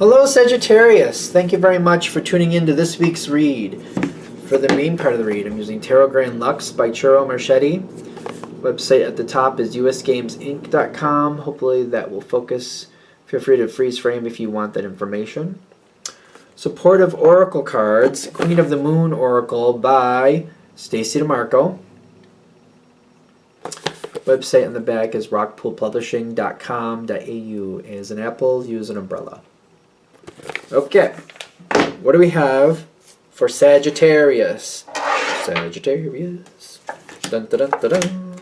Hello, Sagittarius. Thank you very much for tuning in to this week's read. For the main part of the read, I'm using Tarot Grand Lux by Churro Marchetti. Website at the top is usgamesinc.com. Hopefully that will focus. Feel free to freeze frame if you want that information. Supportive Oracle cards, Queen of the Moon Oracle by Stacey DeMarco. Website on the back is rockpoolpublishing.com.au. As an apple, use an umbrella. Okay, what do we have for Sagittarius? Sagittarius. Dun, dun, dun, dun, dun.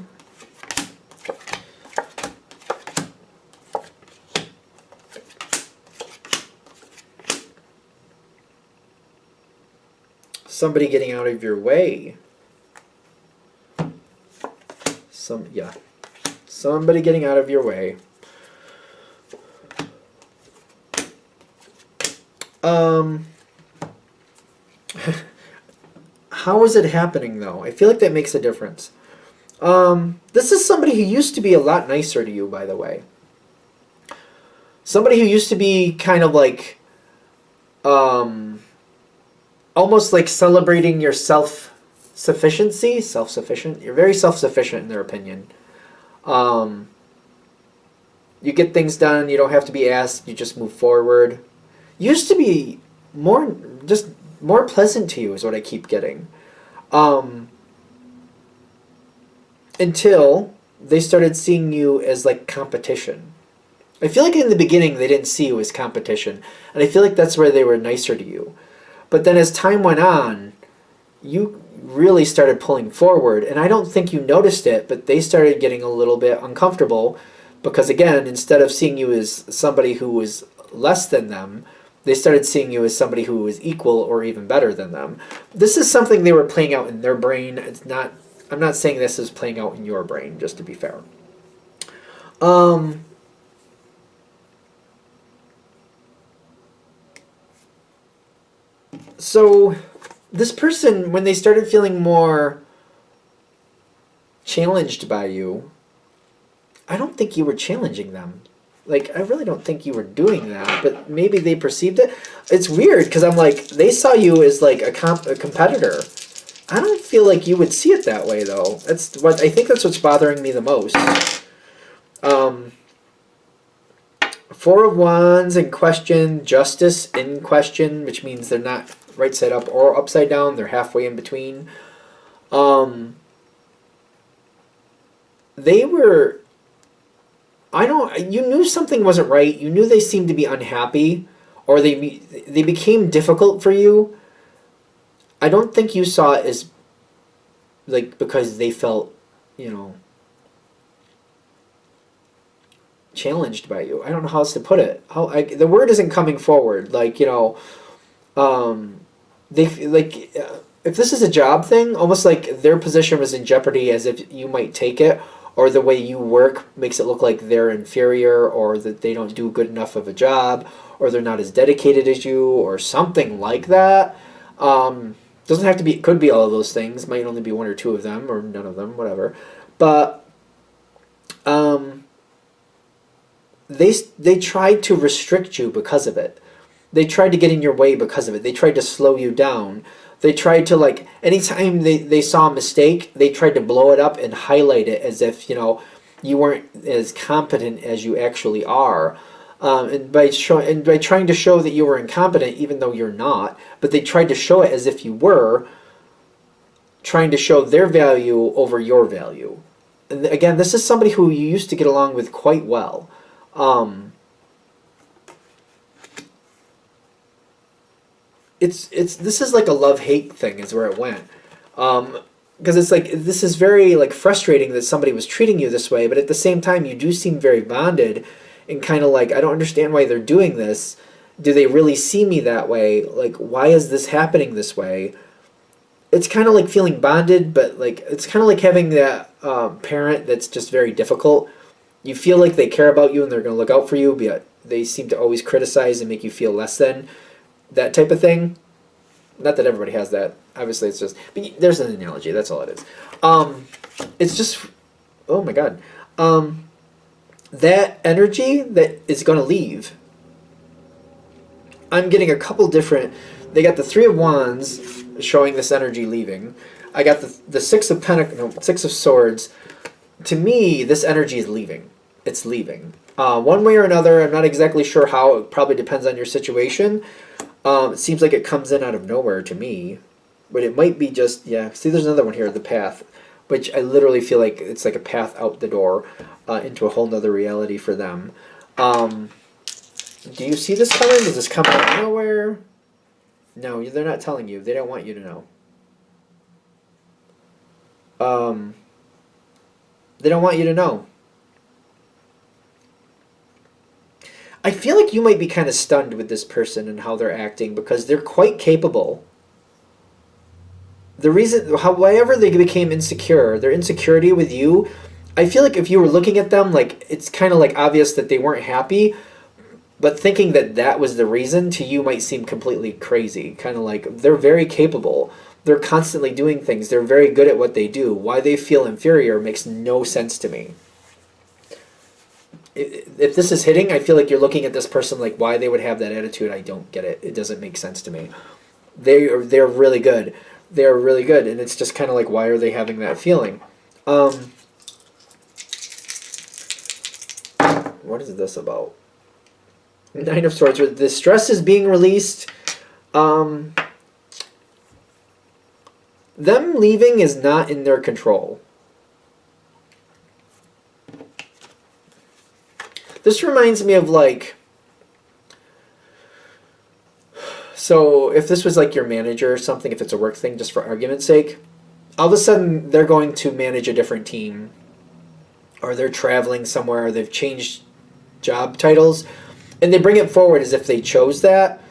Somebody getting out of your way. Somebody getting out of your way. How is it happening though? I feel like that makes a difference. This is somebody who used to be a lot nicer to you, by the way. Somebody who used to be kind of like, almost like celebrating your self-sufficiency. Self-sufficient. You're very self-sufficient in their opinion. You get things done. You don't have to be asked. You just move forward. Used to be more pleasant to you is what I keep getting. Until they started seeing you as like competition. I feel like in the beginning they didn't see you as competition. And I feel like that's where they were nicer to you. But then as time went on, you really started pulling forward. And I don't think you noticed it, but they started getting a little bit uncomfortable. Because again, instead of seeing you as somebody who was less than them, they started seeing you as somebody who was equal or even better than them. This is something they were playing out in their brain. It's not. I'm not saying this is playing out in your brain, just to be fair. So this person, when they started feeling more challenged by you, I don't think you were challenging them. Like, I really don't think you were doing that, but maybe they perceived it. It's weird, because I'm like, they saw you as like a competitor. I don't feel like you would see it that way, though. I think that's what's bothering me the most. Four of Wands in question, Justice in question, which means they're not right side up or upside down. They're halfway in between. They were... you knew something wasn't right. You knew they seemed to be unhappy, or they became difficult for you. I don't think you saw it as, like, because they felt, challenged by you. I don't know how else to put it. The word isn't coming forward. Like, if this is a job thing, almost like their position was in jeopardy, as if you might take it, or the way you work makes it look like they're inferior, or that they don't do good enough of a job, or they're not as dedicated as you, or something like that. Doesn't have to be, it could be all of those things. Might only be one or two of them, or none of them, whatever. But they tried to restrict you because of it. They tried to get in your way because of it. They tried to slow you down. They tried to, like, anytime they saw a mistake, they tried to blow it up and highlight it as if, you weren't as competent as you actually are. And by trying to show that you were incompetent, even though you're not, but they tried to show it as if you were, trying to show their value over your value. And again, this is somebody who you used to get along with quite well. This is like a love-hate thing is where it went. Because it's like, this is very like frustrating that somebody was treating you this way, but at the same time you do seem very bonded and kind of like, I don't understand why they're doing this. Do they really see me that way? Like, why is this happening this way? It's kind of like feeling bonded, but like it's kind of like having that parent that's just very difficult. You feel like they care about you and they're going to look out for you, but they seem to always criticize and make you feel less than. That type of thing. Not that everybody has that. Obviously, it's just... But there's an analogy. That's all it is. It's just... Oh, my God. That energy that is going to leave. I'm getting a couple different. They got the Three of Wands showing this energy leaving. I got the Six of Swords. To me, this energy is leaving. It's leaving. One way or another, I'm not exactly sure how. It probably depends on your situation. It seems like it comes in out of nowhere to me. But it might be just, yeah. See, there's another one here, the path. Which I literally feel like it's like a path out the door into a whole nother reality for them. Do you see this coming? Does this come out of nowhere? No, they're not telling you. They don't want you to know. They don't want you to know. I feel like you might be kind of stunned with this person and how they're acting because they're quite capable. The reason, however they became insecure, their insecurity with you, I feel like if you were looking at them, like it's kind of like obvious that they weren't happy, but thinking that that was the reason to you might seem completely crazy. Kind of like they're very capable. They're constantly doing things. They're very good at what they do. Why they feel inferior makes no sense to me. If this is hitting, I feel like you're looking at this person like why they would have that attitude. I don't get it. It doesn't make sense to me. They're really good. They're really good, and it's just kind of like why are they having that feeling? What is this about? Nine of Swords. The stress is being released. Them leaving is not in their control. This reminds me of like, so if this was like your manager or something, if it's a work thing, just for argument's sake, all of a sudden they're going to manage a different team, or they're traveling somewhere, or they've changed job titles, and they bring it forward as if they chose that.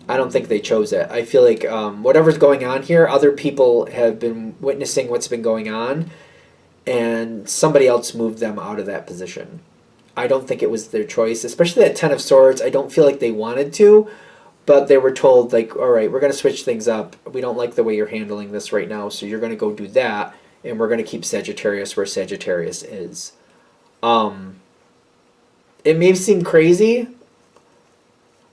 I don't think they chose it. I feel like whatever's going on here, other people have been witnessing what's been going on, and somebody else moved them out of that position. I don't think it was their choice, especially that Ten of Swords. I don't feel like they wanted to, but they were told, like, all right, we're going to switch things up. We don't like the way you're handling this right now, so you're going to go do that, and we're going to keep Sagittarius where Sagittarius is. It may seem crazy,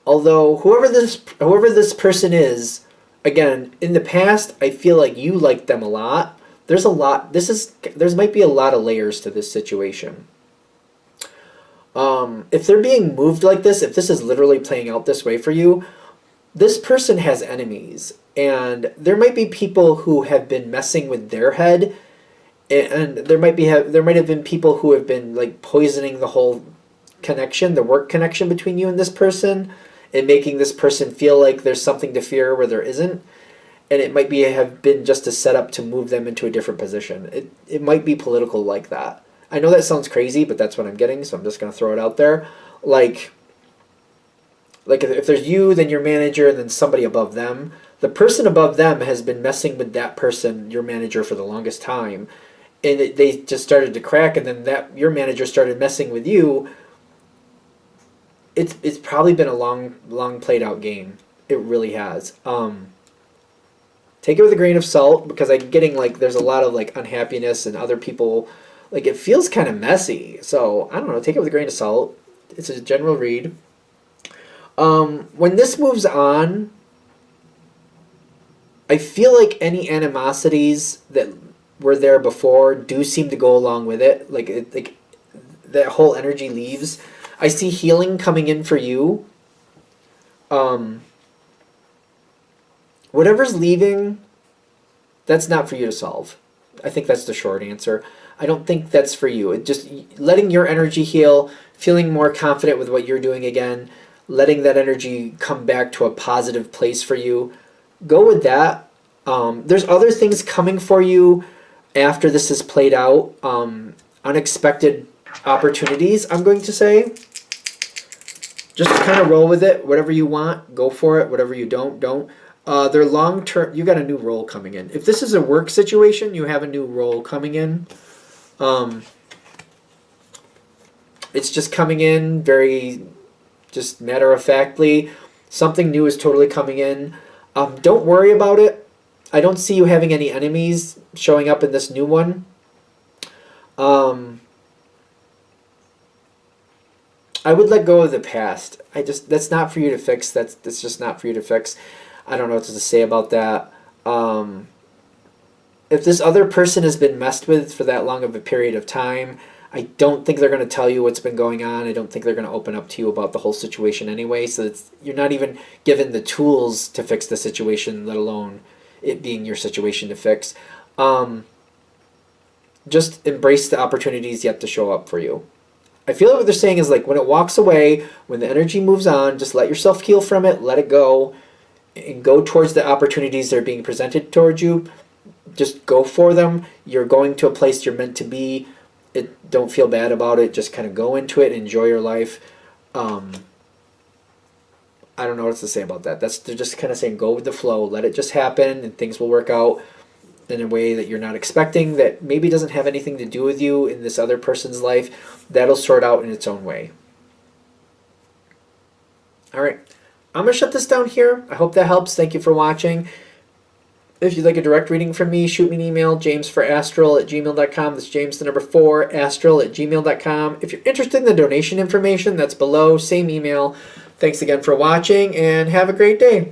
although whoever this person is, again, in the past, I feel like you liked them a lot. There's a lot. There might be a lot of layers to this situation. If they're being moved like this, if this is literally playing out this way for you, this person has enemies, and there might be people who have been messing with their head, and there might have been people who have been like poisoning the whole connection, the work connection between you and this person, and making this person feel like there's something to fear where there isn't, and it might have been just a setup to move them into a different position. It might be political like that. I know that sounds crazy, but that's what I'm getting, so I'm just going to throw it out there. Like if there's you, then your manager, and then somebody above them. The person above them has been messing with that person, your manager, for the longest time. And they just started to crack, and then your manager started messing with you. It's probably been a long played out game. It really has. Take it with a grain of salt, because I'm getting like there's a lot of like unhappiness and other people. Like, it feels kind of messy. So, I don't know. Take it with a grain of salt. It's a general read. When this moves on, I feel like any animosities that were there before do seem to go along with it. Like that whole energy leaves. I see healing coming in for you. Whatever's leaving, that's not for you to solve. I think that's the short answer. I don't think that's for you. It just letting your energy heal, feeling more confident with what you're doing again, letting that energy come back to a positive place for you. Go with that. There's other things coming for you after this is played out. Unexpected opportunities, I'm going to say. Just kind of roll with it. Whatever you want, go for it. Whatever you don't. They're long-term. You got a new role coming in. If this is a work situation, you have a new role coming in. It's just coming in very just matter-of-factly. Something new is totally coming in. Don't worry about it. I don't see you having any enemies showing up in this new one. I would let go of the past. That's not for you to fix. That's just not for you to fix. I don't know what to say about that. If this other person has been messed with for that long of a period of time, I don't think they're going to tell you what's been going on. I don't think they're going to open up to you about the whole situation anyway. So you're not even given the tools to fix the situation, let alone it being your situation to fix. Just embrace the opportunities yet to show up for you. I feel like what they're saying is like when it walks away, when the energy moves on, just let yourself heal from it, let it go, and go towards the opportunities that are being presented towards you. Just go for them. You're going to a place you're meant to be. Don't feel bad about it. Just kind of go into it, enjoy your life. I don't know what to say about that. They're just kind of saying go with the flow, let it just happen, and things will work out in a way that you're not expecting, that maybe doesn't have anything to do with you in this other person's life. That'll sort out in its own way. All right. I'm going to shut this down here. I hope that helps. Thank you for watching. If you'd like a direct reading from me, shoot me an email, jamesforastral@gmail.com. That's James, the number 4, astral@gmail.com. If you're interested in the donation information, that's below. Same email. Thanks again for watching, and have a great day.